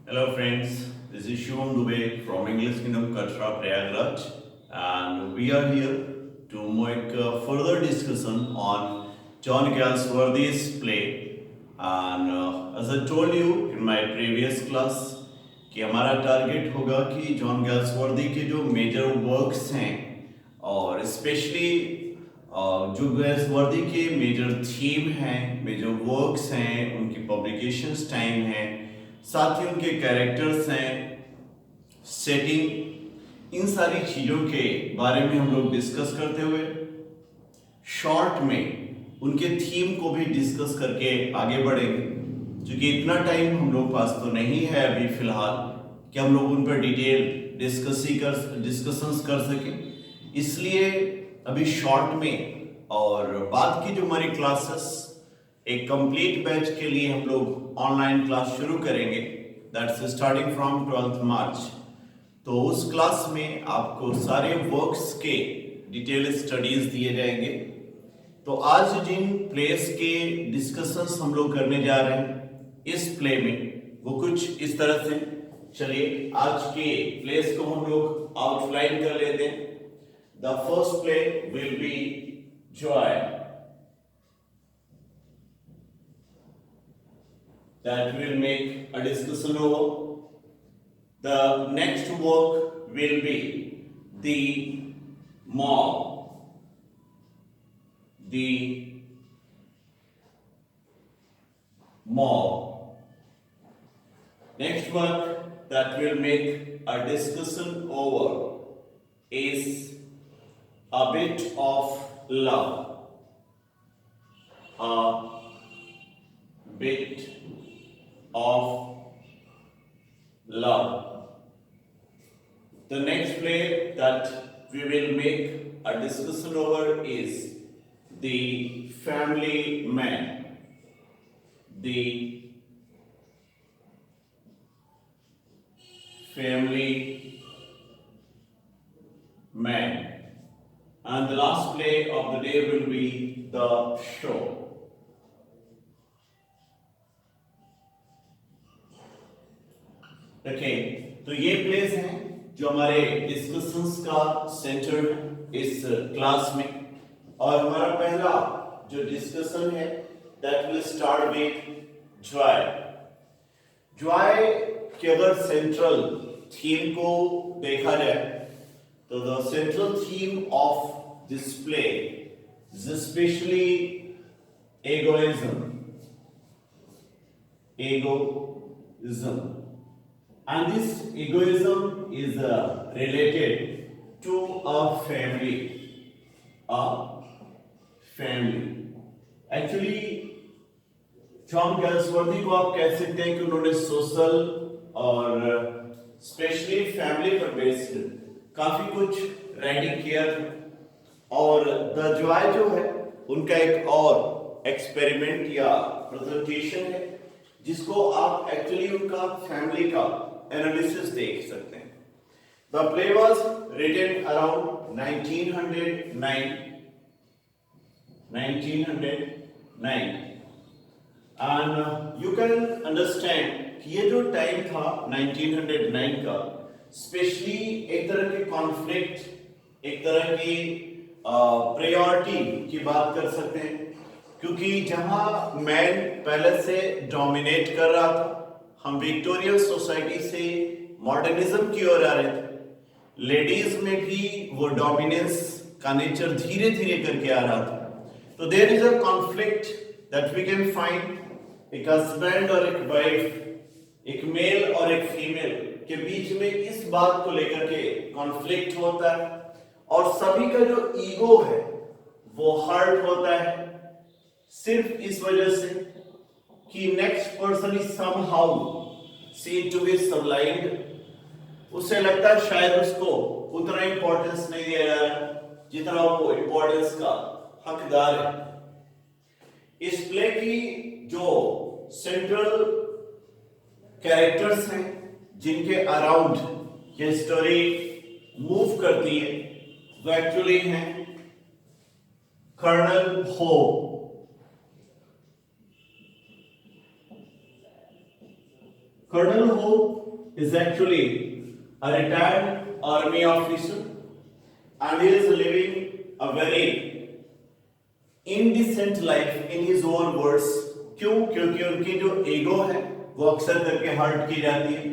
Hello friends, this is Shivam Dubey from English Kingdom Katra Prayagraj, and we are here to make a further discussion on John Galsworthy's play. And as I told you in my previous class कि हमारा target होगा कि John गैल्सवर्दी के जो major works हैं और specially जो गैल्सवर्दी के मेजर थीम हैं, मेजर वर्क्स हैं, उनकी पब्लिकेशंस टाइम हैं, साथ ही उनके कैरेक्टर्स हैं, सेटिंग, इन सारी चीज़ों के बारे में हम लोग डिस्कस करते हुए शॉर्ट में उनके थीम को भी डिस्कस करके आगे बढ़ेंगे। क्योंकि इतना टाइम हम लोग पास तो नहीं है अभी फिलहाल कि हम लोग उन पर डिटेल डिस्कशंस कर सकें, इसलिए अभी शॉर्ट में और बाद की जो हमारी क्लासेस एक कंप्लीट बैच के लिए हम लोग ऑनलाइन क्लास शुरू करेंगे, दैट्स स्टार्टिंग फ्रॉम 12th मार्च। तो उस क्लास में आपको सारे वर्क्स के डिटेल स्टडीज दिए जाएंगे। तो आज जिन प्लेस के डिस्कशंस हम लोग करने जा रहे हैं इस प्ले में वो कुछ इस तरह से, चलिए आज के प्लेस को हम लोग आउटलाइन कर लेते हैं। The first play will be Joy, that will make a discussion over. The next work will be the mob. The mob. Next work that will make a discussion over is a bit of love. A bit of love. The next play that we will make a discussion over is the family man. The family man. And the last play of the day will be the show. तो ये place हैं जो हमारे discussions का centre है इस class में। और हमारा पहला जो डिस्कशन है that will start with Joy. Joy के अगर सेंट्रल थीम को देखा जाए तो the central theme of this play is specially egoism. And this egoism is related to a family. Actually, John Galsworthy को आप कह सकते हैं कि उन्होंने सोशल और स्पेशली फैमिली पर बेस्ड काफी कुछ राइटिंग किया था। और द जॉय जो है उनका एक और एक्सपेरिमेंट या प्रेजेंटेशन है जिसको आप एक्चुअली उनका फैमिली का एनालिसिस देख सकते हैं। The play was written around 1909 and you can understand कि ये जो टाइम था 1909 का, स्पेशली एक तरह के कॉन्फ्लिक्ट, एक तरह की प्रायोरिटी की बात कर सकते हैं। क्योंकि जहां मैन पहले से डोमिनेट कर रहा था, हम विक्टोरियन सोसाइटी से मॉडर्निज्म की ओर आ रहे थे, लेडीज में भी वो डोमिनेंस का नेचर धीरे धीरे करके आ रहा था। तो there is a conflict that we can find, एक हस्बैंड और एक वाइफ, एक मेल और एक फीमेल के बीच में इस बात को लेकर के कॉन्फ्लिक्ट होता है। और सभी का जो ईगो है वो हर्ट होता है सिर्फ इस वजह से कि next person is somehow seen to be sublimed. उसे लगता है शायद उसको उतना इंपॉर्टेंस नहीं दिया जा रहा जितना वो इंपॉर्टेंस का हकदार है। इस प्ले की जो सेंट्रल कैरेक्टर्स हैं जिनके अराउंड ये स्टोरी मूव करती है वो एक्चुअली हैं colonel Colonel Hope is actually a retired army officer and he is living a very indecent life in his own words. क्यों? क्योंकि उनकी जो ego है वो अक्सर करके हर्ट की जाती है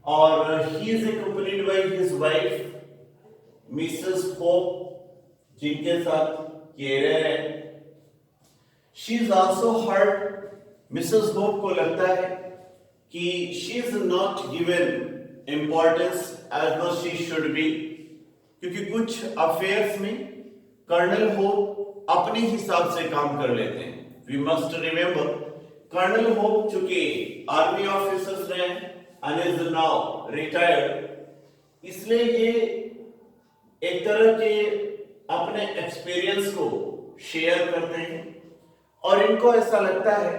और he is accompanied by his wife Mrs. Hope जिनके साथ ये रह रहे हैं. She is also hurt. Mrs. Hope को लगता है कि she is not given importance as much she should be क्योंकि कुछ अफेयर्स में कर्नल होप अपने हिसाब से काम कर लेते हैं. We must remember colonel hope चूंकि आर्मी ऑफिसर्स रहे and is now retired, इसलिए ये एक तरह के अपने एक्सपीरियंस को शेयर करते हैं और इनको ऐसा लगता है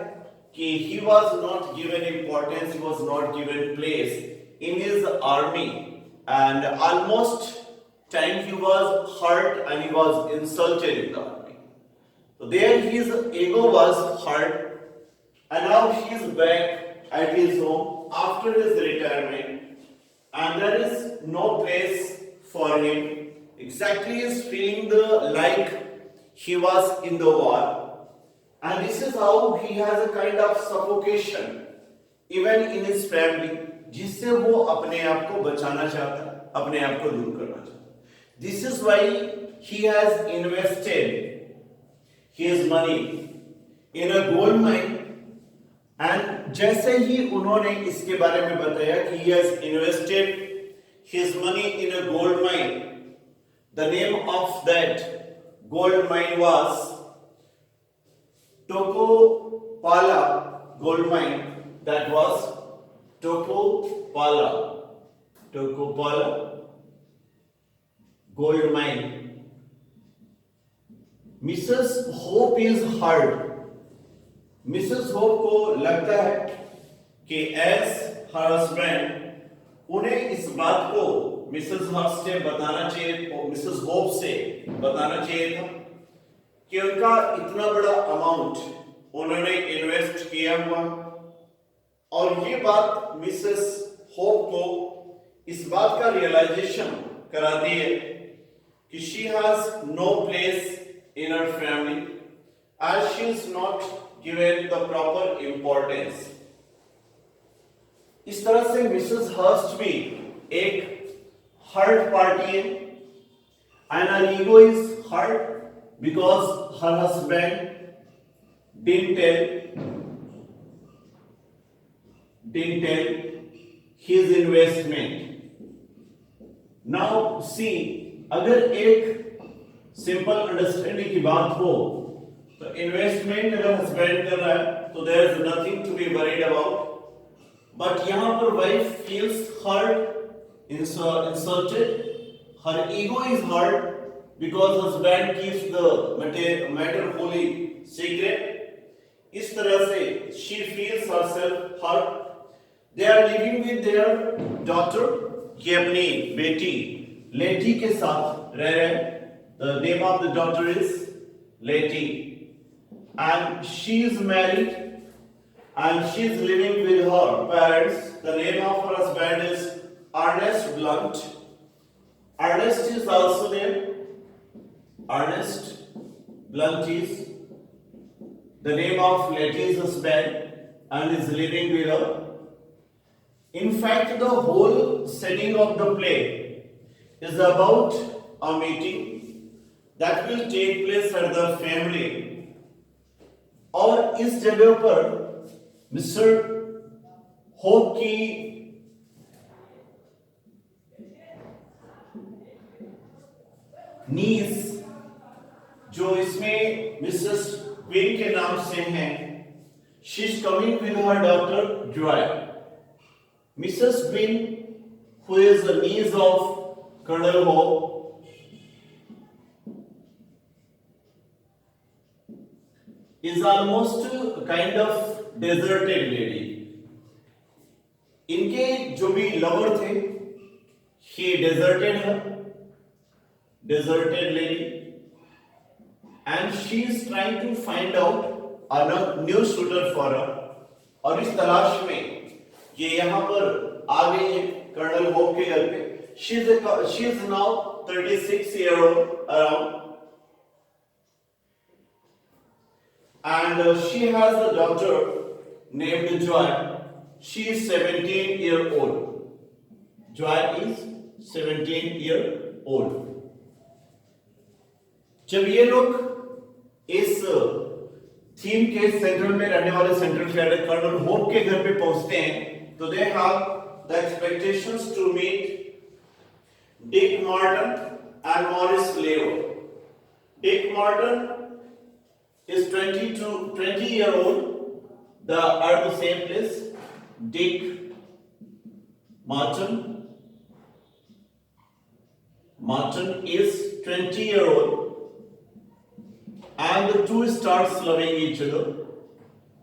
कि he was not given importance, he was not given place in his army and almost time he was hurt and he was insulted in the army. So there his ego was hurt and now he is back at his home after his retirement and there is no place for him. Exactly he is feeling like he was in the war and this is how he has a kind of suffocation even in his family जिससे वो अपने आप को बचाना चाहता है, अपने आप को दूर करना चाहता है. This is why he has invested his money in a gold mine and जैसे ही उन्होंने इसके बारे में बताया कि he has invested his money in a gold mine, the name of that gold mine was Tokopala gold mine. That was Tokopala gold mine. Mrs. Hope is hurt. Mrs. Hope को लगता है कि as her husband उन्हें इस बात को Mrs Hearst से बताना चाहिए, मिसेस होप से बताना चाहिए था कि उनका इतना बड़ा अमाउंट उन्होंने इन्वेस्ट किया हुआ और ये बात मिसेस होप को इस बात का रियलाइजेशन कराती है कि she has no place in her family as she is not given the proper importance. इस तरह से मिसेस हर्स्ट भी एक hurt party है and her ego is hurt because her husband didn't tell his investment. Now see, अगर एक simple understanding की बात हो तो इन्वेस्टमेंट अगर हस्बैंड कर रहा है तो there is nothing to be worried about, but यहां पर wife feels hurt, insulted, her ego is hurt because husband keeps the matter wholly secret. इस तरह से she feels herself hurt. They are living with their daughter. ये अपनी बेटी लेटी के साथ रह रहे हैं. The name of the daughter is Letty and she is married and she is living with her parents. The name of her husband is Ernest Blunt. Ernest is also there. Ernest Blunt is the name of Letty's husband and is living with her. In fact, the whole setting of the play is about a meeting that will take place at the family. और इस जगह पर mister hope की नीस जो इसमें Mrs queen के नाम से हैं, she is coming with her daughter Joy. Mrs queen who is the niece of Colonel Hope is almost a kind of deserted lady. इनके जो भी लवर थे, he deserted her, deserted lady, and she is trying to find out a new suitor for her. और इस तलाश में ये यहाँ पर आ गई है कर्नल होप के घर पे. She is now 36 year old around, and she has a daughter named Joy. She is 17 year old. Joy is 17 year old. जब ये लोग इस थीम के सेंट्रल में रहने वाले सेंट्रल कैरेक्टर कर्नल होप के घर पे पहुंचते हैं, तो they have the expectations to meet Dick Martin and Morris Levo. Dick Martin is 20 year old. They are the same place. Dick Martin is 20 year old, and the two starts loving each other.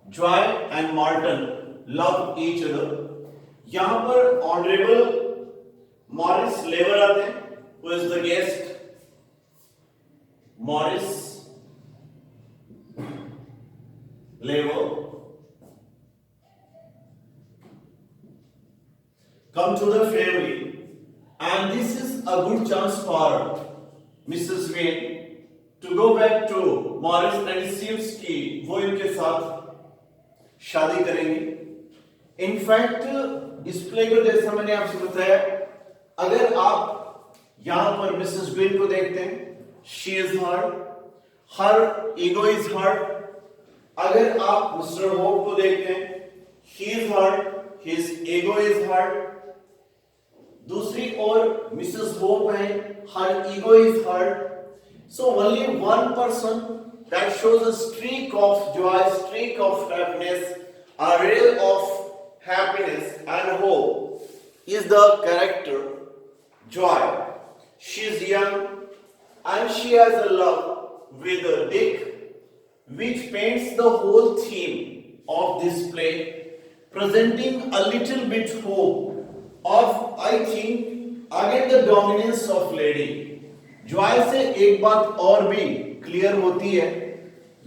Joy and Martin love each other. यहाँ पर honourable Morris लेवर आते हैं, who is the guest. Morris Lever come to the family, and this is a good chance for Mrs. Wayne to go back to Morris and seems कि वो इनके साथ शादी करेंगे. इनफैक्ट इस प्ले को जैसा मैंने आपसे बताया, अगर आप यहां पर मिसेस ग्विन को देखते हैं, she is hurt, her ego is hurt. अगर आप मिस्टर होप को देखते हैं, he is hurt, his ego is hurt. दूसरी ओर मिसेस होप है, her ego is hurt. So only one person that shows a streak of joy, streak of happiness, a ray of happiness and hope is the character Joy. She is young and she has a love with Dick, which paints the whole theme of this play, presenting a little bit hope of, I think, again the dominance of lady. Joy से एक बात और भी clear होती है,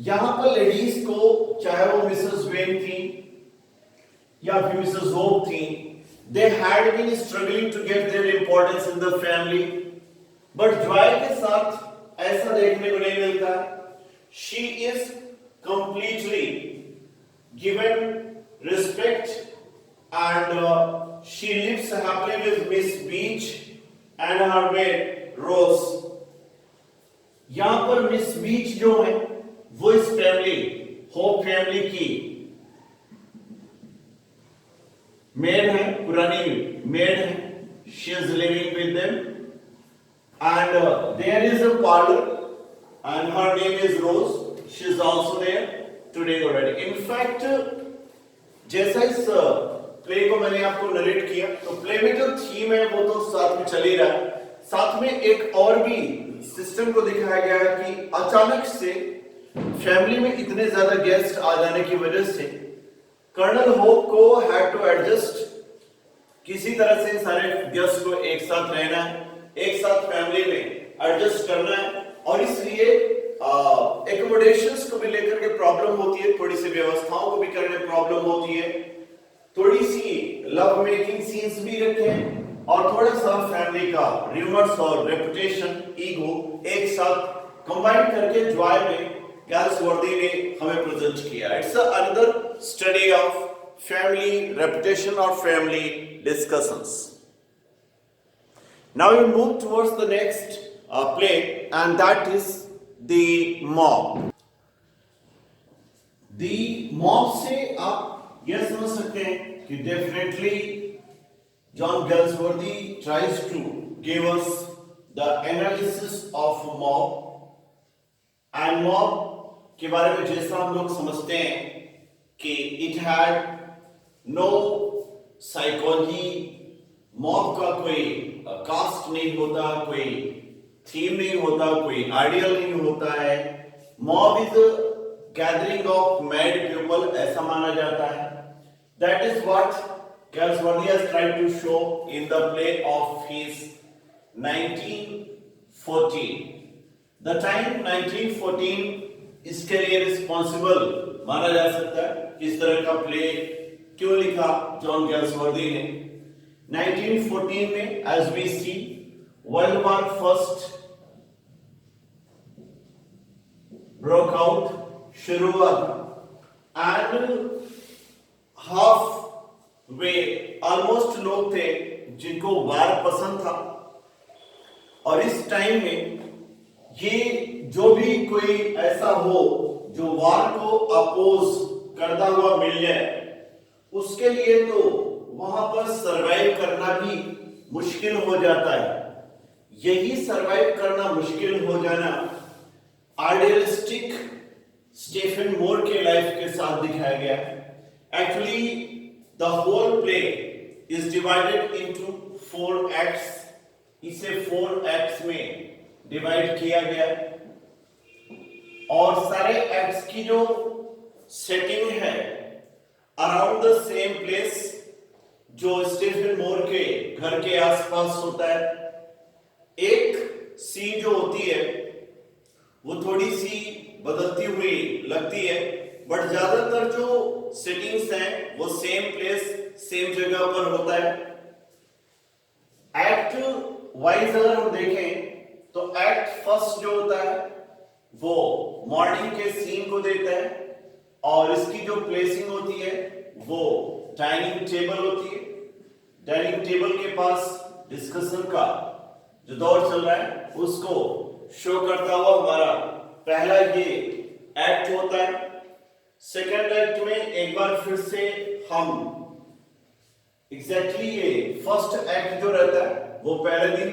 यहाँ पर ladies को, चाहे वो मिसेस वेन थी या फिर मिसेस होप थी, they had been struggling to get their importance in the family, but Joy के साथ ऐसा देखने को नहीं मिलता. She is completely given respect and she lives happily with Miss Beach and her maid Rose. यहाँ पर मिस बीच जो है वो इस फैमिली, होप फैमिली की मेड है, पुरानी मेड है. She is living with them, and there is a parlor, and her name is Rose. She is also there today already. In fact, जैसा इस प्ले को मैंने आपको नरेट किया, तो प्ले में जो थीम है वो तो साथ में चल ही रहा है, साथ में एक और भी सिस्टम को दिखाया गया है कि अचानक से फैमिली में इतने ज्यादा गेस्ट आ जाने की वजह से कर्नल होप को हैड टू एडजस्ट, किसी तरह से सारे गेस्ट को एक साथ रहना है, एक साथ फैमिली में एडजस्ट करना है, और इसलिए एकोमोडेशंस को भी लेकर के प्रॉब्लम होती है, थोड़ी सी व्यवस्थाओं को भी करने में प्रॉब्लम होती है, थोड़ी सी लव मेकिंग सीन्स भी रखे हैं, और थोड़ा सा फैमिली का र्यूमर्स और रेपुटेशन, ईगो एक साथ कंबाइन करके जॉय में गैल्सवर्दी ने हमें प्रेजेंट किया. It's another study of family reputation और family discussions. Now we move towards the next play, and that is The Mob. The Mob से आप यह समझ सकते हैं कि definitely John Galsworthy tries to give us the analysis of mob, and mob के बारे में जैसा हम लोग समझते हैं कि it had no psychology, mob का कोई कास्ट नहीं होता, कोई थीम नहीं होता, कोई आइडियल नहीं होता है. mob is a gathering of mad people, ऐसा माना जाता है. That is what Galsworthy has tried to show in the play of his 1914. The time 1914 इसके लिए रिस्पॉन्सिबल माना जा सकता है. किस तरह का प्ले क्यों लिखा जॉन गैल्सवर्दी ने? 1914 में as we see world war first broke out, शुरू हुआ था एंड हाफ वे ऑलमोस्ट लोग थे जिनको वार पसंद था। और इस टाइम में ये जो भी कोई ऐसा हो जो वार को अपोज करता हुआ मिल जाए, उसके लिए तो वहां पर सरवाइव करना भी मुश्किल हो जाता है। यही सरवाइव करना मुश्किल हो जाना आइडियलिस्टिक स्टीफन मोर के लाइफ के साथ दिखाया गया है। Actually the whole play is divided into 4 acts. इसे 4 एक्ट्स में डिवाइड किया गया और सारे एक्ट्स की जो सेटिंग है अराउंड द सेम प्लेस जो स्टीफन मोर के घर के आसपास होता है। एक सीन जो होती है वो थोड़ी सी बदलती हुई लगती है, बट ज्यादातर जो सेटिंग्स हैं वो सेम प्लेस सेम जगह पर होता है। एक्ट वाइज अगर हम देखें तो एक्ट फर्स्ट जो होता है वो मॉर्निंग के सीन को देता है और इसकी जो प्लेसिंग होती है वो डाइनिंग टेबल होती है। डाइनिंग टेबल के पास डिस्कशन का जो दौर चल रहा है उसको शो करता हुआ हमारा पहला ये एक्ट होता है। सेकेंड एक्ट में एक बार फिर से हम एग्जैक्टली ये फर्स्ट एक्ट जो रहता है वो पहले दिन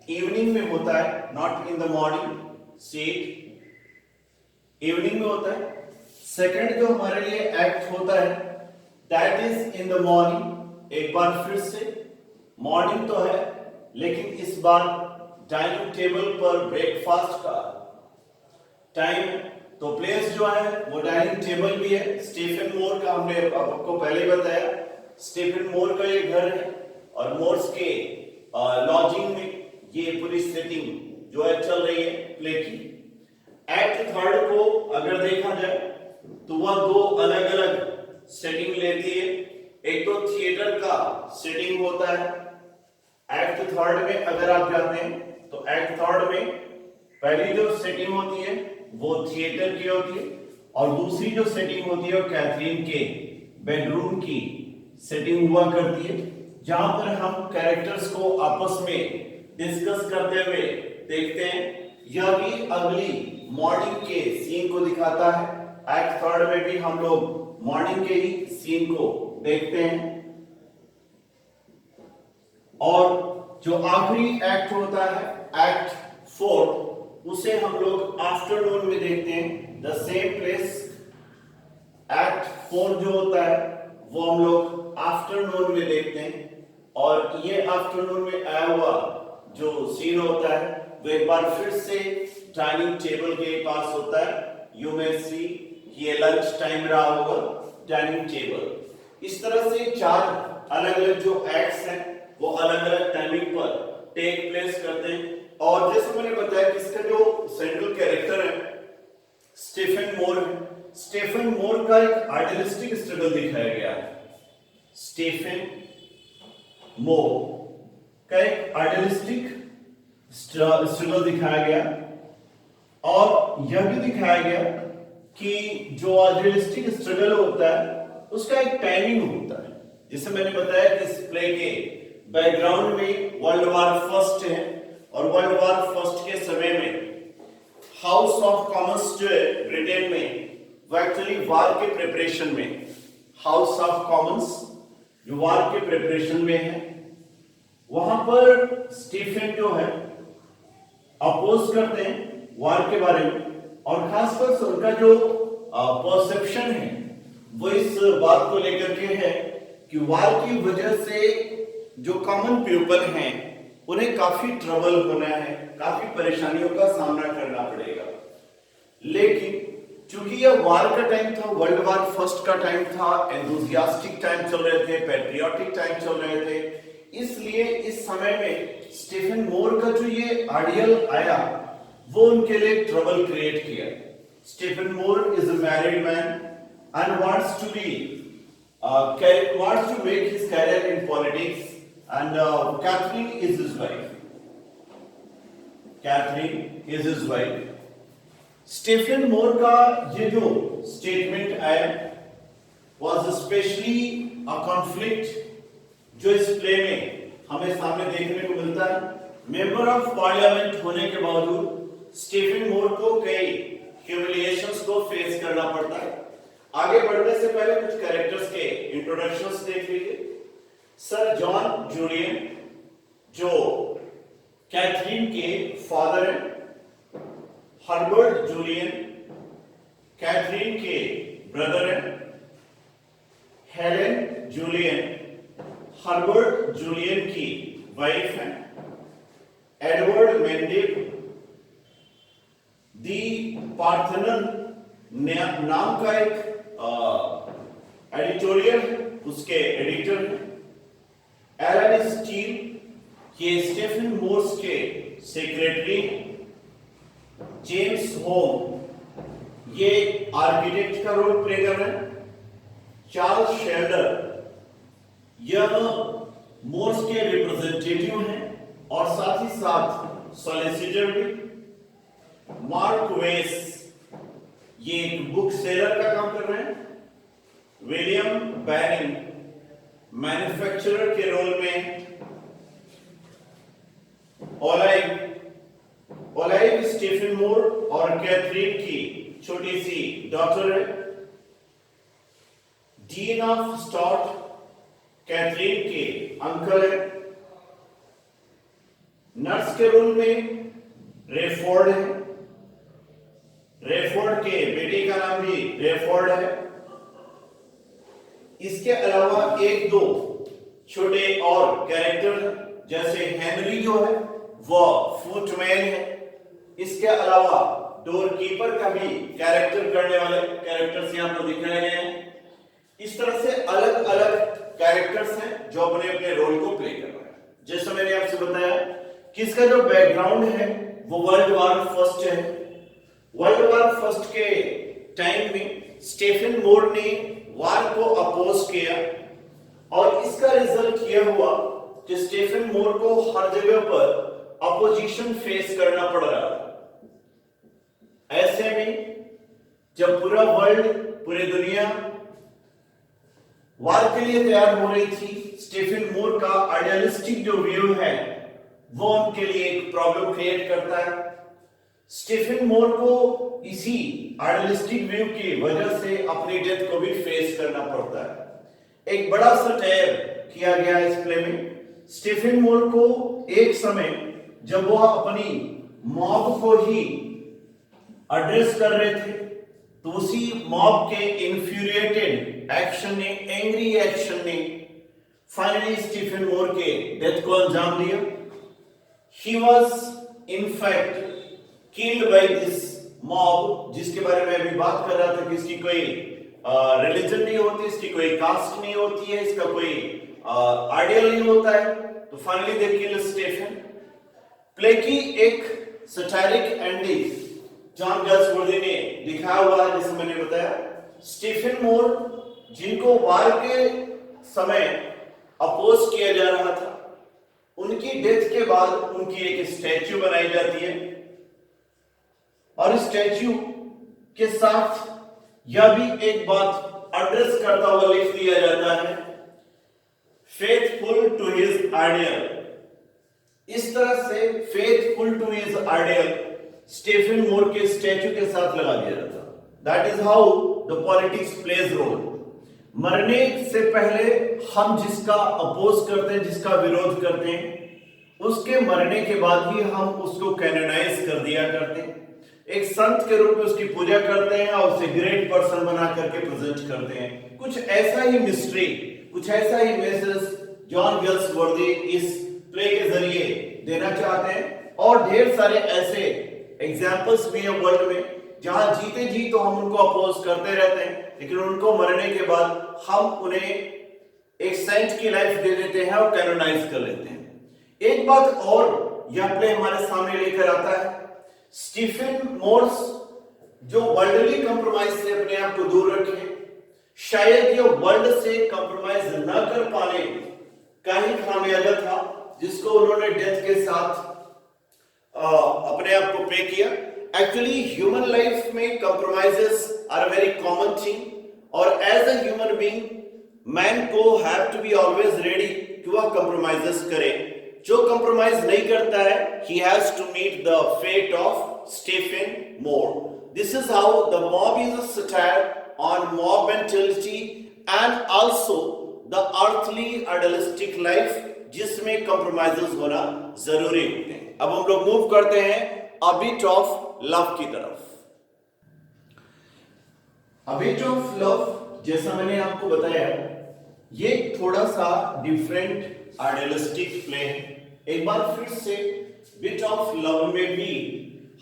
इवनिंग में होता है, not in the morning, seat evening में होता है। सेकेंड जो हमारे लिए एक्ट होता है that is in the morning. एक बार फिर से मॉर्निंग तो है लेकिन इस बार डाइनिंग टेबल पर ब्रेकफास्ट का टाइम, तो प्लेस जो है वो डाइनिंग टेबल भी है। स्टीफन मोर का हमने आपको पहले ही बताया, स्टीफन मोर का ये घर है और मोर्स के लॉजिंग में ये पूरी सेटिंग जो है चल रही है प्ले की। एक्ट थर्ड को अगर देखा जाए तो वह 2 अलग अलग सेटिंग लेती है। एक तो थिएटर का सेटिंग होता है एक्ट थर्ड में। अगर आप जानते हैं तो एक्ट थर्ड में पहली जो सेटिंग होती है वो थिएटर की होती है और दूसरी जो सेटिंग होती है वो कैथरीन के बेडरूम की सेटिंग हुआ करती है, जहां पर हम कैरेक्टर्स को आपस में डिस्कस करते हुए देखते हैं। यह भी अगली मॉर्निंग के सीन को दिखाता है। एक्ट थर्ड में भी हम लोग मॉर्निंग के ही सीन को देखते हैं और जो आखिरी एक्ट होता है एक्ट फोर्थ, उसे हम लोग आफ्टरनून में देखते हैं। द सेम प्लेस एक्ट 4 जो होता है वो हम लोग आफ्टरनून में देखते हैं और ये आफ्टरनून में आया हुआ जो सीन होता है वो एक बार फिर से डाइनिंग टेबल के पास होता है। यू मे सी ये लंच टाइम रहा होगा डाइनिंग टेबल। इस तरह से 4 अलग अलग जो एक्ट्स हैं वो अलग अलग टाइमिंग पर टेक प्लेस करते हैं। और जैसे मैंने बताया कि इसका जो सेंट्रल कैरेक्टर है स्टीफन मोर है। स्टीफन मोर का एक आइडियलिस्टिक स्ट्रगल दिखाया गया है। स्टीफन मोर का एक आइडियलिस्टिक स्ट्रगल दिखाया गया और यह भी दिखाया गया कि जो आइडियलिस्टिक स्ट्रगल होता है उसका एक टाइमिंग होता है। जैसे मैंने बताया कि इस प्ले के बैकग्राउंड में वर्ल्ड वॉर फर्स्ट है और वर्ल्ड वॉर फर्स्ट के समय में हाउस ऑफ कॉमन्स जो है ब्रिटेन में वो एक्चुअली वार के प्रिपरेशन में, हाउस ऑफ कॉमन्स जो वार के प्रिपरेशन में है, वहां पर स्टीफन जो है अपोज करते हैं वार के बारे में और खासकर से उनका जो परसेप्शन है वो इस बात को लेकर के है कि वार की वजह से जो कॉमन पीपल हैं उन्हें काफी ट्रबल होना है, काफी परेशानियों का सामना करना पड़ेगा। लेकिन चूंकि यह वार का टाइम था, वर्ल्ड वॉर फर्स्ट का टाइम था, एंथुसियास्टिक टाइम चल रहे थे, पैट्रियोटिक टाइम चल रहे थे, इसलिए इस समय में स्टीफन मोर का जो ये आइडियल आया वो उनके लिए ट्रबल क्रिएट किया। Stephen More is a married man and wants to be wants to make his career in politics, and Catherine is his wife. Catherine is his wife. Stephen More का ये जो statement आया was especially a conflict जो इस play में हमें सामने देखने को मिलता है। मेंबर ऑफ पार्लियामेंट होने के बावजूद स्टीफन मोर को कई ह्यूमिलिएशंस को फेस करना पड़ता है। आगे बढ़ने से पहले कुछ कैरेक्टर्स के इंट्रोडक्शंस देख लीजिए। सर जॉन जूलियन जो कैथरीन के फादर हैं, हर्बर्ट जूलियन कैथरीन के ब्रदर हैं, हेलेन जूलियन हर्बर्ट जूलियन की वाइफ हैं, एडवर्ड मेंडिव दी पार्थेनन नाम का एक एडिटोरियल उसके एडिटर हैं, एलन स्टील ये स्टीफन मोर्स के सेक्रेटरी, जेम्स होम ये आर्किटेक्ट का रोल प्ले कर रहे हैं, चार्ल्स शेल्डर यह मोर्स के रिप्रेजेंटेटिव हैं और साथ ही साथ सॉलिसिटर भी, मार्क वेस ये एक बुक सेलर का काम कर रहे हैं, विलियम बैनिंग मैन्युफैक्चरर के रोल में, ओलाइव स्टीफन मोर और कैथरीन की छोटी सी डॉटर है, डीन ऑफ स्टॉट कैथरीन के अंकल है, नर्स के रोल में रेफोर्ड है, रेफोर्ड के बेटे का नाम भी रेफोर्ड है। इसके अलावा एक दो छोटे और कैरेक्टर जैसे हेनरी जो है वह फुटमैन है। इसके अलावा डोर कीपर का भी कैरेक्टर करने वाले कैरेक्टर्स यहां पर दिखाए गए हैं। इस तरह से अलग अलग कैरेक्टर्स हैं जो अपने अपने रोल को प्ले कर रहे हैं। जैसे मैंने आपसे बताया कि इसका जो बैकग्राउंड है वो वर्ल्ड वॉर फर्स्ट है। वर्ल्ड वॉर फर्स्ट के टाइम में स्टीफन मोर ने वार को अपोज किया और इसका रिजल्ट यह हुआ कि स्टीफन मोर को हर जगह पर अपोजिशन फेस करना पड़ रहा था। ऐसे में जब पूरा वर्ल्ड, पूरी दुनिया वार के लिए तैयार हो रही थी, स्टीफन मोर का आइडियलिस्टिक जो व्यू है वो उनके लिए एक प्रॉब्लम क्रिएट करता है। स्टीफन मोर को इसी आइडियलिस्टिक व्यू की वजह से अपनी डेथ को भी फेस करना पड़ता है। एक बड़ा सटायर किया गया इस प्ले में। स्टीफन मोर को एक समय जब वह अपनी मॉब को ही एड्रेस कर रहे थे तो उसी मॉब के इंफ्यूरिएटेड एक्शन ने, एंग्री एक्शन ने फाइनली स्टीफन मोर के डेथ को अंजाम दिया। He was in fact killed by this mob, जिसके बारे में अभी बात कर रहा था कि इसकी कोई रिलीजन नहीं होती, इसकी कोई कास्ट नहीं होती है, इसका कोई आइडियल नहीं होता है। तो finally they kill Stephen. Play की एक सटायरिक एंडिंग जॉन गैल्सवर्दी ने दिखाया हुआ है। जैसे मैंने बताया, स्टीफन मोर जिनको वार के समय अपोज किया जा रहा था, उनकी डेथ के बाद उनकी एक स्टैच्यू बनाई जाती है और स्टैच्यू के साथ यह भी एक बात एड्रेस करता हुआ लिख दिया जाता है, फेथफुल टू हिज आइडियल। इस तरह से faithful to his ideal Stephen More के स्टैच्यू के साथ लगा दिया जाता। That is how the politics plays role. मरने से पहले हम जिसका अपोज करते हैं, जिसका विरोध करते हैं, उसके मरने के बाद ही हम उसको कैनोनाइज कर दिया करते हैं, एक संत के रूप में उसकी पूजा करते हैं और उसे ग्रेट पर्सन बना करके प्रेजेंट करते हैं। कुछ ऐसा ही मिस्ट्री, कुछ ऐसा ही मैसेज जॉन गैल्सवर्दी इस प्ले के जरिए देना चाहते हैं। और ढेर सारे ऐसे एग्जाम्पल्स भी हैं वर्ल्ड में जहां जीते जी तो हम उनको अपोज करते रहते हैं, लेकिन उनको मरने के बाद हम उन्हें एक सेंट की लाइफ दे देते हैं और कैनोनाइज कर लेते हैं। एक बात और यह प्ले हमारे सामने लेकर आता है, स्टीफन मोर्स जो वर्ल्डली कंप्रोमाइज से अपने आप को दूर रखे, शायद ये वर्ल्ड से कंप्रोमाइज न कर पाने का ही खामियाजा था जिसको उन्होंने डेथ के साथ अपने आप को पे किया। एक्चुअली ह्यूमन लाइफ में compromises are very common thing और as a human being man को have to be always ready कि वह कंप्रोमाइजेस करे। जो कंप्रोमाइज नहीं करता है he has to meet the fate of Stephen More. This is how the mob is a satire on mob mentality and also the earthly idealistic life जिसमें compromises होना जरूरी होते हैं। अब हम लोग मूव करते हैं अ बिट ऑफ लव की तरफ। अ बिट ऑफ लव जैसा मैंने आपको बताया ये थोड़ा सा डिफरेंट आइडियलिस्टिक प्ले है। एक बार फिर से बिट ऑफ लव में भी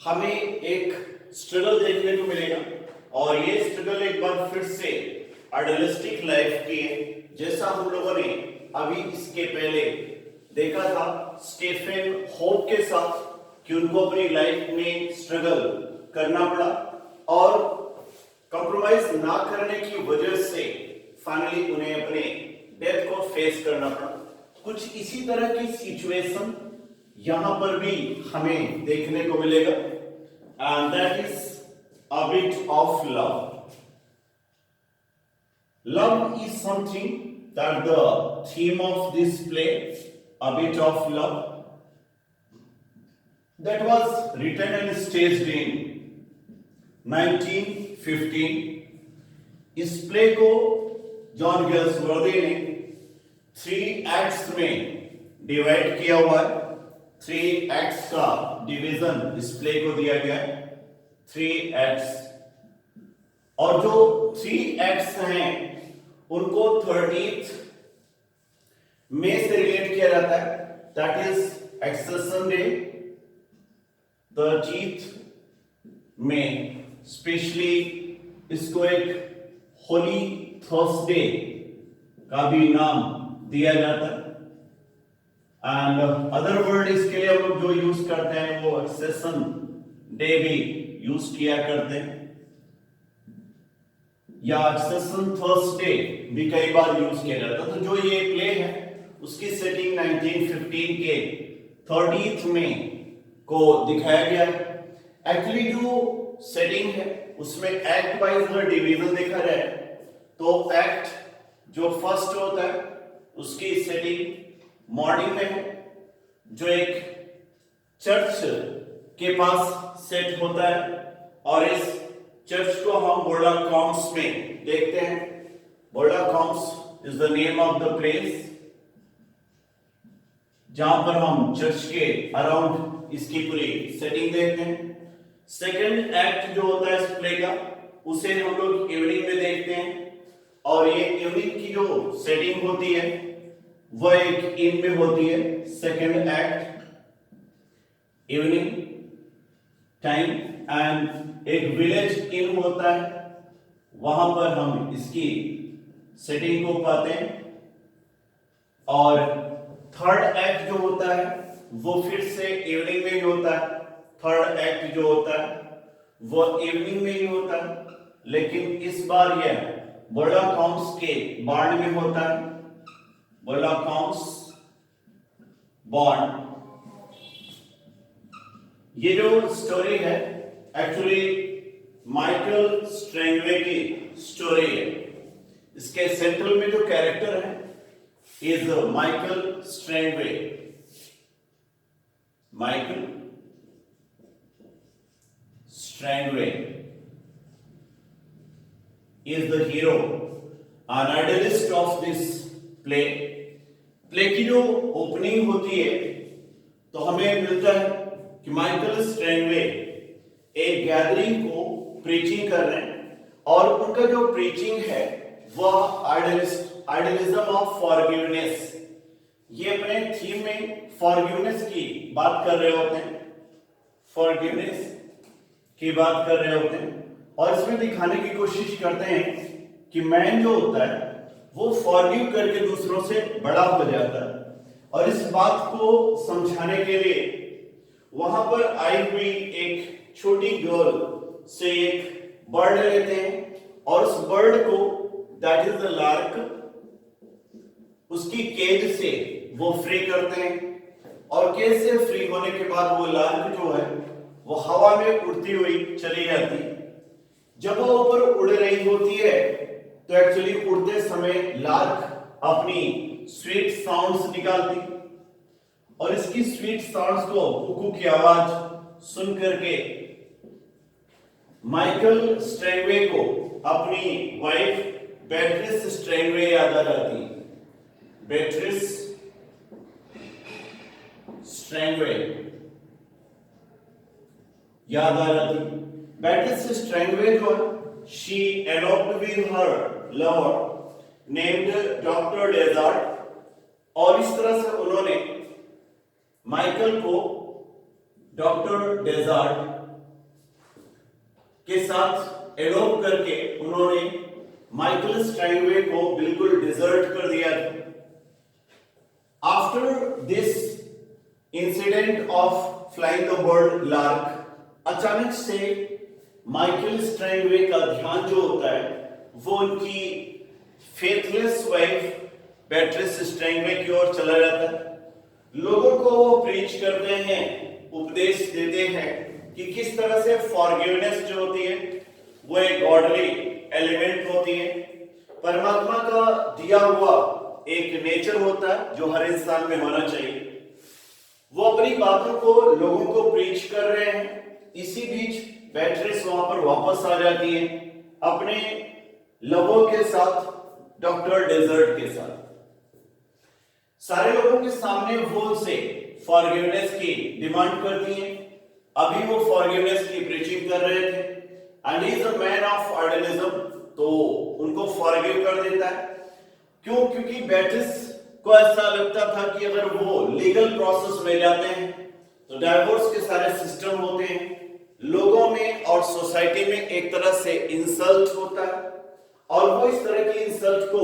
हमें एक स्ट्रगल देखने को मिलेगा और ये स्ट्रगल एक बार फिर से आइडियलिस्टिक लाइफ की है जैसा हम लोगों ने अभी इसके पहले देखा था स्टीफन होप के साथ कि उनको अपनी लाइफ में स्ट्रगल करना पड़ा और कंप्रोमाइज ना करने की वजह से फाइनली उन्हें अपने डेथ को फेस करना पड़ा। कुछ इसी तरह की सिचुएशन यहां पर भी हमें देखने को मिलेगा and that is a bit of love. Love is something that the theme of this play, A Bit of Love, that was written and staged in 1915। इस प्ले को जॉन गेल्सवर्दी ने 3 एक्ट्स में डिवाइड किया हुआ है। 3 एक्ट्स का division इस play को दिया गया है 3 एक्ट्स और जो 3 एक्ट्स हैं उनको 30th में से रिलेट किया जाता है that is accession day 30th में स्पेशली इसको एक होली थर्सडे का भी नाम दिया जाता है एंड अदर वर्ड इसके लिए हम लोग जो यूज करते हैं वो एक्सेशन डे भी यूज किया करते हैं या एक्सेशन थर्सडे भी कई बार यूज किया जाता है। तो जो ये प्ले है उसकी सेटिंग 1915 के 30th में को दिखाया गया है। एक्चुअली जो सेटिंग है उसमें एक्ट वाइज अगर डिवीजन देखा जाए तो एक्ट जो फर्स्ट होता है उसकी सेटिंग मॉर्निंग में है जो एक चर्च के पास सेट होता है और इस चर्च को हम बोर्डा कॉम्स में देखते हैं। Burlacombe's is the name of the place जहां पर हम चर्च के अराउंड इसकी पूरी सेटिंग देखते हैं। सेकंड एक्ट जो होता है इस प्ले का उसे हम लोग इवनिंग में देखते हैं और ये इवनिंग की जो सेटिंग होती है वह एक इन में होती है। Second act evening time and एक विलेज इन होता है वहां पर हम इसकी सेटिंग को पाते हैं और थर्ड एक्ट जो होता है वो फिर से इवनिंग में ही होता है। थर्ड एक्ट जो होता है वो इवनिंग में ही होता है लेकिन इस बार यह बोर्डा कॉम्स के बार्न में होता है। बोर्डा कॉम्स बॉन्ड ये जो स्टोरी है एक्चुअली माइकल स्ट्रेंगवे की स्टोरी है। इसके सेंट्रल में जो कैरेक्टर है is Michael Strangway. Michael Strangway is the hero, an idealist of this play। Play की जो ओपनिंग होती है तो हमें मिलता है कि माइकल स्ट्रेंगवे एक गैदरिंग को प्रीचिंग कर रहे हैं और उनका जो प्रीचिंग है वह आइडियलिज्म ऑफ फॉरगिवनेस। ये अपने थीम में फॉरगिवनेस की बात कर रहे होते हैं। फॉरगिवनेस की बात कर रहे होते हैं और इसमें दिखाने की कोशिश करते हैं कि मैन जो होता है वो फॉरगिव करके दूसरों से बड़ा हो जाता है और इस बात को समझाने के लिए वहां पर आई हुई एक छोटी गर्ल से एक बर्ड लेते हैं और उस बर्ड को दैट इज द लार्क, उसकी केज से वो फ्री करते हैं और केज से फ्री होने के बाद वो लार्क जो है वो हवा में उड़ती हुई चली जाती। जब वो ऊपर उड़ रही होती है तो एक्चुअली उड़ते समय लार्क अपनी स्वीट साउंड्स निकालती और इसकी स्वीट साउंड्स को कुकू की आवाज सुन करके माइकल स्ट्रैनवे को अपनी वाइफ बेट्रिस स्ट्रैनवे याद आ जाती। बेट्रिस स्ट्रैनवे याद आ जाती। बेट्रिस स्ट्रैनवे जो है she eloped with her lover named doctor dessert और इस तरह से उन्होंने माइकल को डॉक्टर डेजार्ट के साथ एलोप करके उन्होंने माइकल स्ट्रैनवे को बिल्कुल डिजर्ट कर दिया। After this incident of flying the bird lark, अचानक से माइकल स्ट्रैनवे का ध्यान जो होता है वो उनकी फेथलेस वाइफ बेट्रिस स्ट्रैनवे की ओर चला जाता है। लोगों को वो प्रीच करते हैं, उपदेश देते हैं कि किस तरह से फॉरगिवनेस जो होती है वो एक गॉडली एलिमेंट होती है, परमात्मा का दिया हुआ एक नेचर होता है जो हर इंसान में होना चाहिए। वो अपनी बातों को लोगों को प्रीच कर रहे हैं। इसी बीच बेट्रिस वहां पर वापस आ जाती है अपने लवर के साथ, डॉक्टर डेजर्ट के साथ। सारे लोगों के सामने वो उनसे फॉरगिवनेस की डिमांड करती है। अभी वो फॉरगिवनेस की प्रीचिंग कर रहे थे and he is a man of ordinism, तो उनको फॉरगिव कर देता है। क्यों? क्योंकि बेट्रिस को ऐसा लगता था कि अगर वो लीगल प्रोसेस में जाते हैं तो डाइवोर्स के सारे सिस्टम होते हैं, लोगों में और सोसाइटी में एक तरह से इंसल्ट होता है और वो इस तरह की इंसल्ट को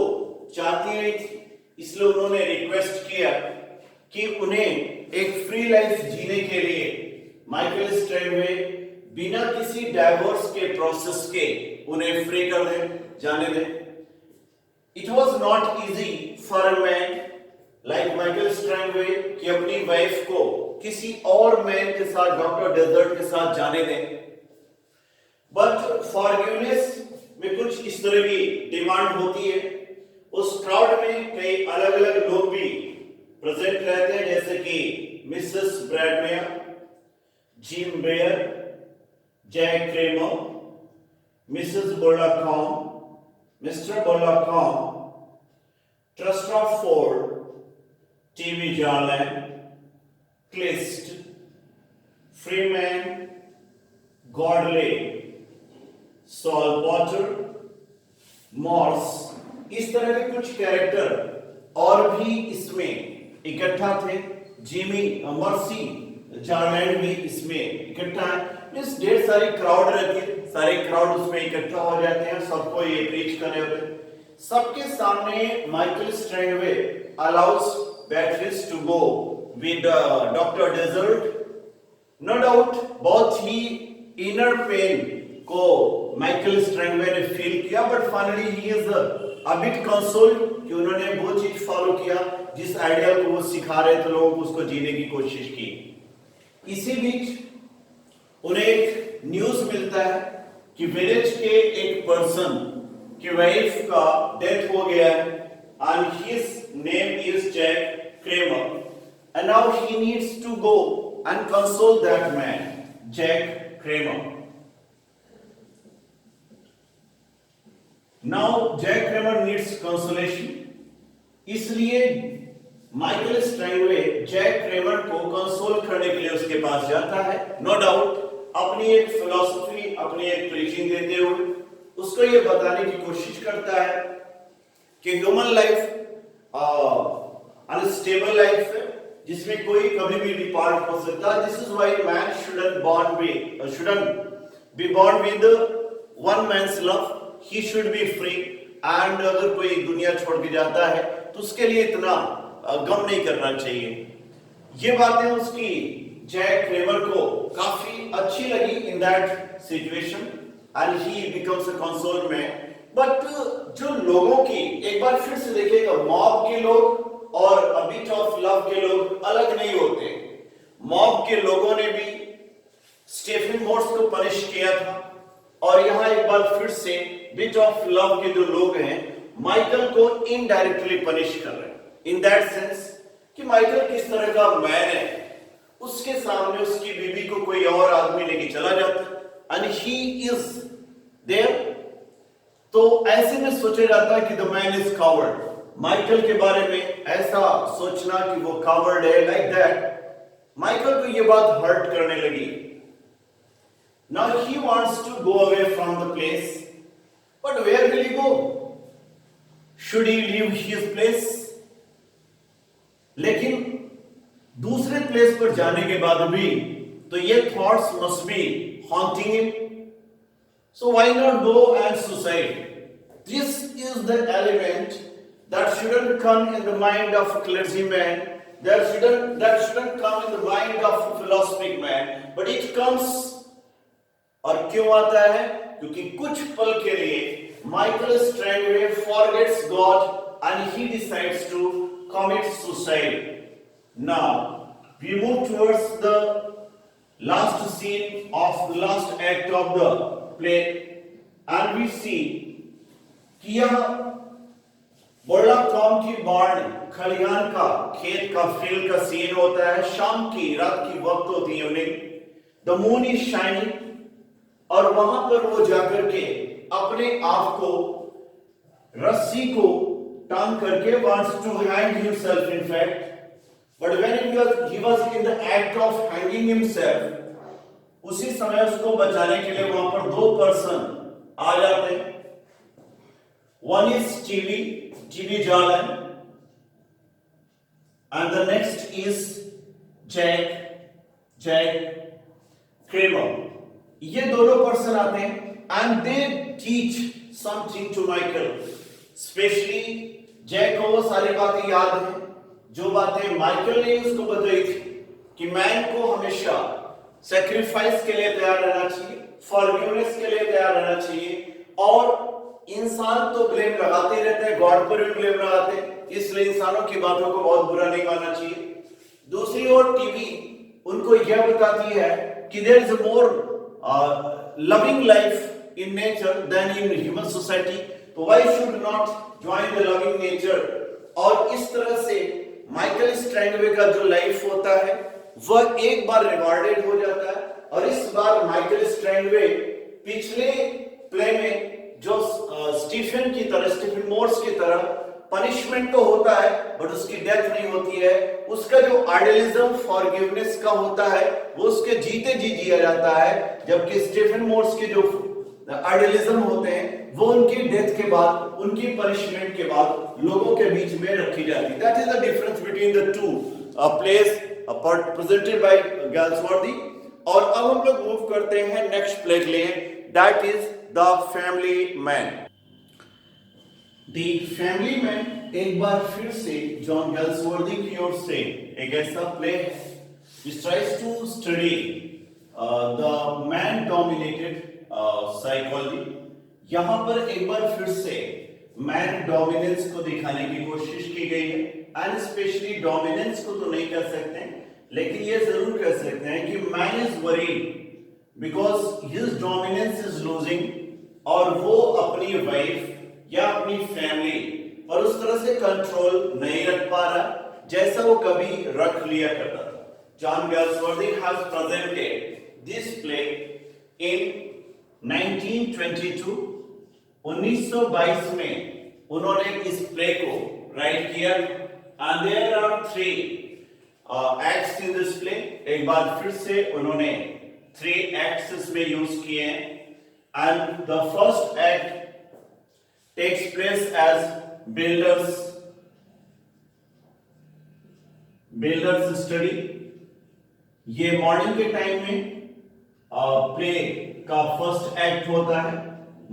चाहती नहीं थी। इसलिए उन्होंने रिक्वेस्ट किया कि उन्हें एक फ्री लाइफ जीने के लिए माइकल स्ट्रैनवे बिना किसी डाइवोर्स के प्रोसेस के उन्हें फ्री कर दे, जाने दे। It was not easy for a man like Michael Strangway कि अपनी वाइफ को किसी और मैन के साथ, डॉक्टर डेजर्ट के साथ जाने दें। बट फॉरगिवनेस में कुछ इस तरह की डिमांड होती है। उस क्राउड में कई अलग अलग लोग भी प्रेजेंट रहते हैं, जैसे कि Mrs Bradmere, Jim Bere, Jack Cremer, Mrs Burlacombe, Mr Burlacombe, Trustaford, Tibby Jarland, Clyst, Freman, Godleigh, Sol Potter, Morse, इस तरह के कुछ कैरेक्टर और भी इसमें इकट्ठा थे। जिमी मर्सी जार्लैंड भी इसमें इकट्ठा है। इस ढेर सारी क्राउड रहती है, सारे क्राउड उसमें इकट्ठा हो जाते हैं, सबको ये प्रीच करने होते हैं। सबके सामने Michael Strangway allows Beatrice to go with doctor Desert. No doubt बहुत ही इनर पेन को माइकल स्ट्रैनवे ने फील किया, but finally he is a bit consoled कि उन्होंने वो चीज फॉलो किया जिस आइडिया को वो सिखा रहे थे लोगों को, उसको जीने की कोशिश की। इसी बीच उन्हें एक न्यूज मिलता है कि विलेज के एक पर्सन की वाइफ का डेथ हो गया है and his name is Jack Kramer and now he needs to go and console that man, Jack Kramer. Now Jack Kramer needs consolation, इसलिए माइकल स्ट्रैनवे जैक क्रेमर को console करने के लिए उसके पास जाता है। नो डाउट अपनी एक फिलॉसफी, अपनी एक प्रीचिंग देते हुए उसको ये बताने की कोशिश करता है कि ह्यूमन लाइफ अनस्टेबल लाइफ है जिसमें कोई कभी भी डिपार्ट हो सकता है। This is why man shouldn't be born with one man's love, he should be free. And अगर कोई दुनिया छोड़ के जाता है तो उसके लिए इतना गम नहीं करना चाहिए। ये बातें उसकी जैक क्रेमर को काफी अच्छी लगी in that situation and he becomes a console man but जो लोगों की, एक बार फिर से देखिएगा, मॉब के लोग और अ बिट ऑफ लव के लोग अलग नहीं होते। मॉब के लोगों ने भी स्टीफन मोर्स को पनिश किया था, और यहां एक बार फिर से बिट ऑफ लव के जो लोग हैं माइकल को इनडायरेक्टली पनिश कर रहे हैं, इन दैट सेंस कि माइकल किस तरह का मैन है, उसके सामने उसकी बीवी को कोई और आदमी लेके चला जाता एंड ही इज देयर। तो ऐसे में सोचा जाता है कि the man is coward. Michael के बारे में ऐसा सोचना कि वो कावर्ड है, लाइक दैट, माइकल को ये बात हर्ट करने लगी। Now he wants to go away from the place, but where will he go? Should he leave his place? लेकिन दूसरे प्लेस पर जाने के बाद भी तो ये thoughts must be haunting him. So why not go and suicide? This is the element that shouldn't come in the mind of a clergyman. That shouldn't come in the mind of a philosophic man. But it comes, और क्यों आता है? क्योंकि कुछ पल के लिए Michael Strangway forgets God and he decides to commit suicide. Now we move towards the last scene of the last act of the play, and we see कि यह बड़ा कॉम की बाढ़, खलिहान का, खेत का, फील्ड का सीन होता है। शाम की, रात की वक्त होती है, evening, the moon is shining, और वहां पर वो जाकर के अपने आप को रस्सी को टांग करके wants to hang himself in fact, but when he was in the act of hanging himself, उसी समय उसको बचाने के लिए वहां पर दो पर्सन आ जाते हैं। One is TV Jalan, and the next is Jack Kramer. ये दोनों पर्सन आते हैं and they teach something to Michael. Specially Jack को वो सारी बातें याद है जो बातें माइकल ने उसको बताई थी कि मैन को हमेशा सैक्रिफाइस के लिए तैयार रहना चाहिए, फॉरगिवनेस के लिए तैयार रहना चाहिए, और इंसान तो ब्लेम लगाते रहते हैं, गॉड पर भी ब्लेम लगाते हैं, इसलिए इंसानों की बातों को बहुत बुरा नहीं मानना चाहिए। दूसरी ओर टीवी उनको यह बताती है कि there is more loving life in nature than in human society, तो why should not join the loving nature. और इस तरह से माइकल स्ट्रैंगवे का जो लाइफ होता है वह एक बार रिवार्डेड हो जाता है, और इस बार माइकल स्ट्रैंगवे पिछले प्ले में जो स्टीफन मोर्स की तरह पनिशमेंट तो होता है बट उसकी डेथ नहीं होती है, उसका जो आइडियलिज्म फॉरगिवनेस का होता है वो उसके जीते जी जिया जाता है, जबकि स्टीफन मोर्स के जो आइडियलिज्म होते हैं वो उनकी डेथ के बाद, उनकी पनिशमेंट के बाद लोगों के बीच में रखी जाती है। That is the difference between the two place presented by Galsworthy। और अब हम लोग मूव करते हैं नेक्स्ट प्ले के लिए, that is the family man. The family man एक बार फिर से जॉन गैल्सवर्थी की ओर से एक ऐसा प्ले है which tries to study the man dominated psychology। यहां पर एक बार फिर से मैन डोमिनेंस को दिखाने की कोशिश की गई है, एंड स्पेशली डोमिनेंस को तो नहीं कह सकते लेकिन ये जरूर कह सकते हैं कि man is worried because his dominance is losing, और वो अपनी वाइफ या अपनी फैमिली पर उस तरह से कंट्रोल नहीं रख पा रहा जैसा वो कभी रख लिया करता था। John Galsworthy has presented this play in 1922। 1922 में उन्होंने इस प्ले को राइट किया, and there are 3 acts in this play. एक बार फिर से उन्होंने 3 एक्ट्स इसमें यूज किए हैं, and the first act takes place as Builder's study. ये मॉर्निंग के टाइम में प्ले का फर्स्ट एक्ट होता है,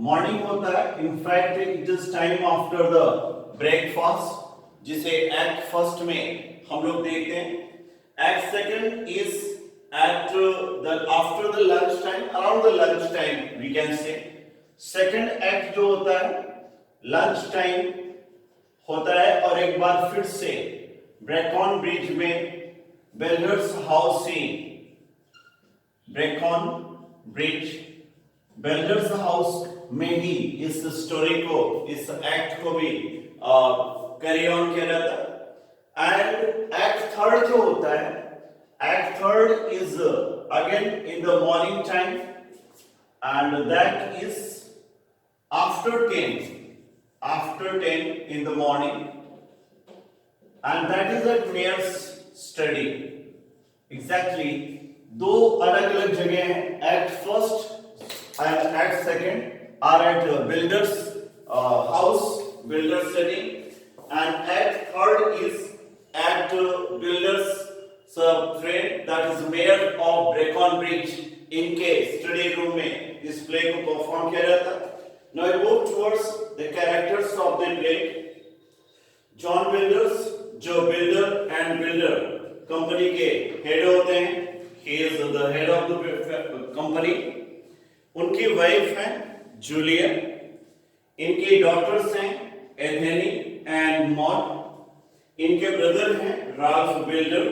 मॉर्निंग होता है, in fact it is time after the breakfast, जिसे एक्ट फर्स्ट में हम लोग देखते हैं। Act second is at the after the lunch time, around the lunch time we can say. Second act जो होता है लंच टाइम होता है और एक बार फिर से ब्रेकॉन ब्रिज में बिल्डर्स हाउस से ब्रेकॉन ब्रिज बिल्डर्स हाउस में ही इस स्टोरी को, इस एक्ट को भी कैरी ऑन किया जाता है। एंड एक्ट थर्ड जो होता है, act third is again in the morning time and that is after 10 in the morning, and that is a mayor's study. Exactly दो अलग अलग जगह हैं, act first and act second are at builder's house, builder's study, and act third is at builder's friend that is mayor of Breconridge, इनके study room में इस play को perform किया जाता है। Now I move towards the characters of the play. John Builders, जो builder and builder company के head होते हैं, he is the head of the company. उनकी वाइफ है जूलिया, इनकी डॉटर्स हैं एथेनी एंड मॉड, इनके ब्रदर हैं राल्फ बिल्डर,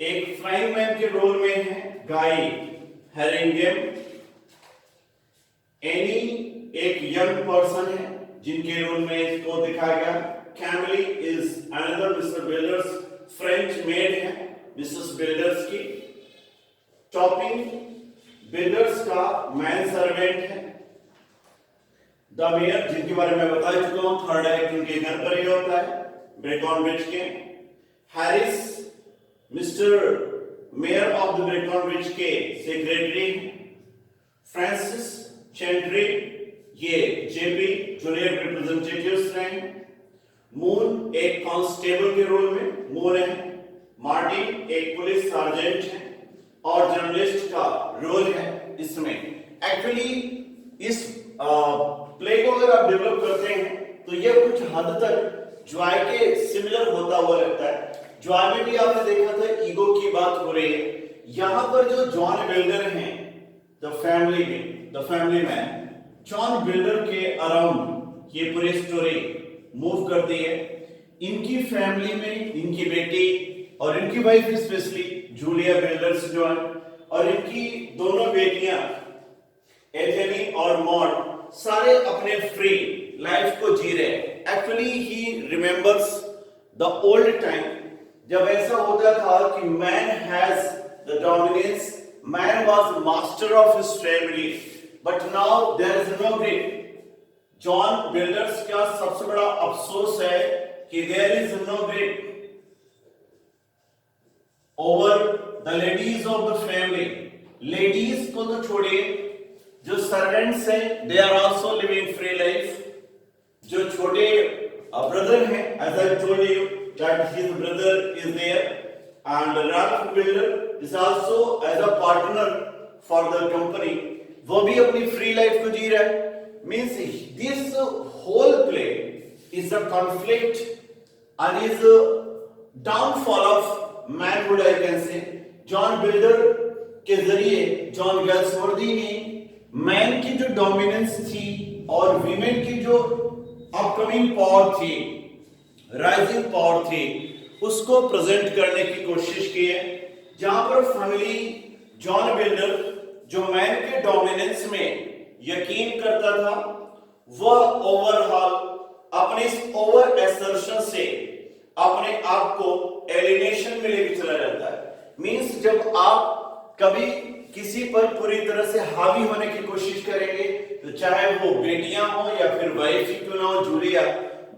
एक फ्लाइंग मैन के रोल में है गाई हेरिंगम, एनी एक यंग पर्सन है जिनके रोल में इसको दिखाया गया, calmly is another mister builders French made है मिसेस बिल्डर्स की, टॉपिंग बिल्डर्स का मैन सर्वेंट है, द मेयर जिनके बारे में बता चुका हूं, थर्ड एक्ट उनके घर पर ही होता है ब्रेकॉन ब्रिज के, Harris Mr mayor of the Breconridge के सेक्रेटरी, फ्रांसिस चेंट्री ये जेपी जूनियर रिप्रेजेंटेटिव्स रहे, मून एक कांस्टेबल के रोल में मून है, मार्टिन एक पुलिस सार्जेंट है और जर्नलिस्ट का रोल है इसमें। एक्चुअली इस प्ले को अगर आप डेवलप करते हैं तो ये कुछ हद तक जॉय के सिमिलर होता हुआ लगता है। जॉय में भी आपने देखा था ईगो की बात हो रही है, यहां पर जो जॉन बिल्डर हैं the family man, John builder के अराउंड ये पूरी स्टोरी मूव करती है। इनकी फैमिली में इनकी बेटी और इनकी वाइफ स्पेशली जूलिया बिल्डर्स जो है, और इनकी दोनों बेटियां एथेनी और मॉड सारे अपने फ्री लाइफ को जी रहे हैं। Actually he remembers the old time जब ऐसा होता था कि man has the dominance, man was master of his family, but now there is no grade. John Builder's का सबसे बड़ा अफसोस है कि there is no grade over the ladies of the family. Ladies को तो छोड़िए, जो सर्वेंट्स हैं they are also living free life. जो छोटे ब्रदर हैं, as I told you that his brother is there, and Ralph Builder is also as a partner for the company, वो भी अपनी फ्री लाइफ को जी रहा है। Means this whole play is a conflict and is a downfall of manhood, I can say। John builder के जरिए John गैल्सवर्दी ने man की जो डोमिनेंस थी और वीमेन की जो अपकमिंग पावर थी, राइजिंग पावर थी, उसको प्रेजेंट करने की कोशिश की है। जहां पर फैमिली जॉन बिल्डर जो मैन के डोमिनेंस में यकीन करता था, वह ओवरऑल अपने इस ओवर एसर्शन से अपने आप को एलिनेशन में लेकर चला जाता है। मींस जब आप कभी किसी पर पूरी तरह से हावी होने की कोशिश करेंगे, तो चाहे वो बेटियां हो या फिर वाइफ ही क्यों ना हो जूलिया,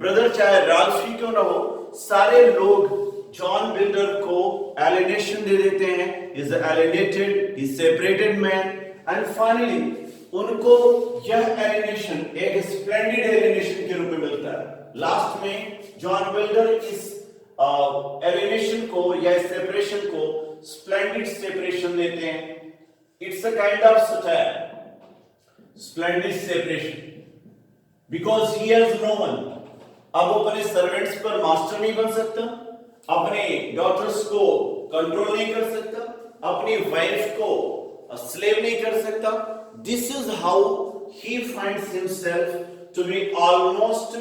ब्रदर चाहे राल्फ ही क्यों ना हो, सारे लोग जॉन बिल्डर को एलिनेशन दे देते हैं। Is alienated, is separated man, and finally उनको यह एलिनेशन एक स्प्लेंडेड एलिनेशन के रूप में मिलता है। लास्ट में जॉन बिल्डर इस एलिनेशन को या सेपरेशन को स्प्लेंडेड सेपरेशन देते हैं। It's a kind of satire, splendid separation, because he has no one. अब वो अपने सर्वेंट्स पर मास्टर नहीं बन सकता, अपने डॉटर्स को कंट्रोल नहीं कर सकता, अपनी वाइफ को स्लेव नहीं कर सकता। This is how he finds himself to be almost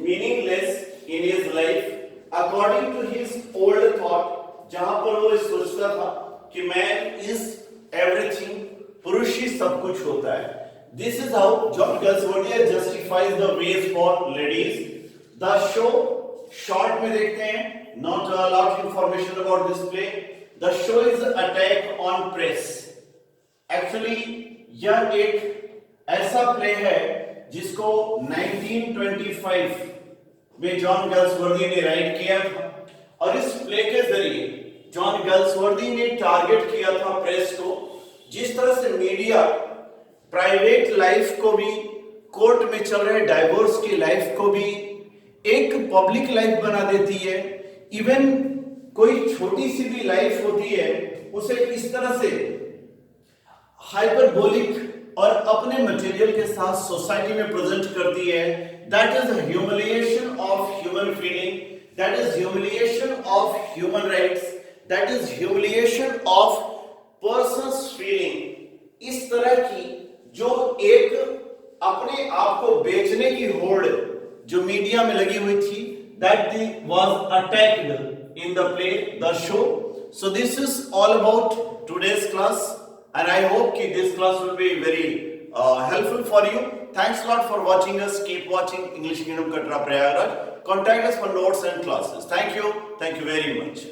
meaningless in his life according to his old thought, जहां पर वो सोचता था कि man is everything, पुरुष ही सब कुछ होता है. This is how John Galsworthy justifies the ways for ladies. The show short में देखते हैं, not a lot of information about this play. The show is attack on press. Actually यह एक ऐसा प्ले है जिसको 1925 में जॉन गल्सवर्दी ने राइट किया था, और इस प्ले के जरिए जॉन गल्सवर्दी ने टारगेट किया था प्रेस को. जिस तरह से मीडिया प्राइवेट लाइफ को भी, कोर्ट में चल रहे डाइवोर्स की लाइफ को भी एक पब्लिक लाइफ बना देती है. इवन कोई छोटी सी भी लाइफ होती है उसे इस तरह से हाइपरबोलिक और अपने मटेरियल के साथ सोसाइटी में प्रेजेंट करती है. That is humiliation of human feeling, that is humiliation of human rights, that is humiliation of persons feeling. इस तरह की जो एक अपने आप को बेचने की होड़ जो मीडिया में लगी हुई थी, that was attacked in the play the show. So this is all about today's class, and I hope that this class will be very helpful for you. Thanks a lot for watching us. Keep watching English Kingdom Katra Prayagraj. Contact us for notes and classes. Thank you very much.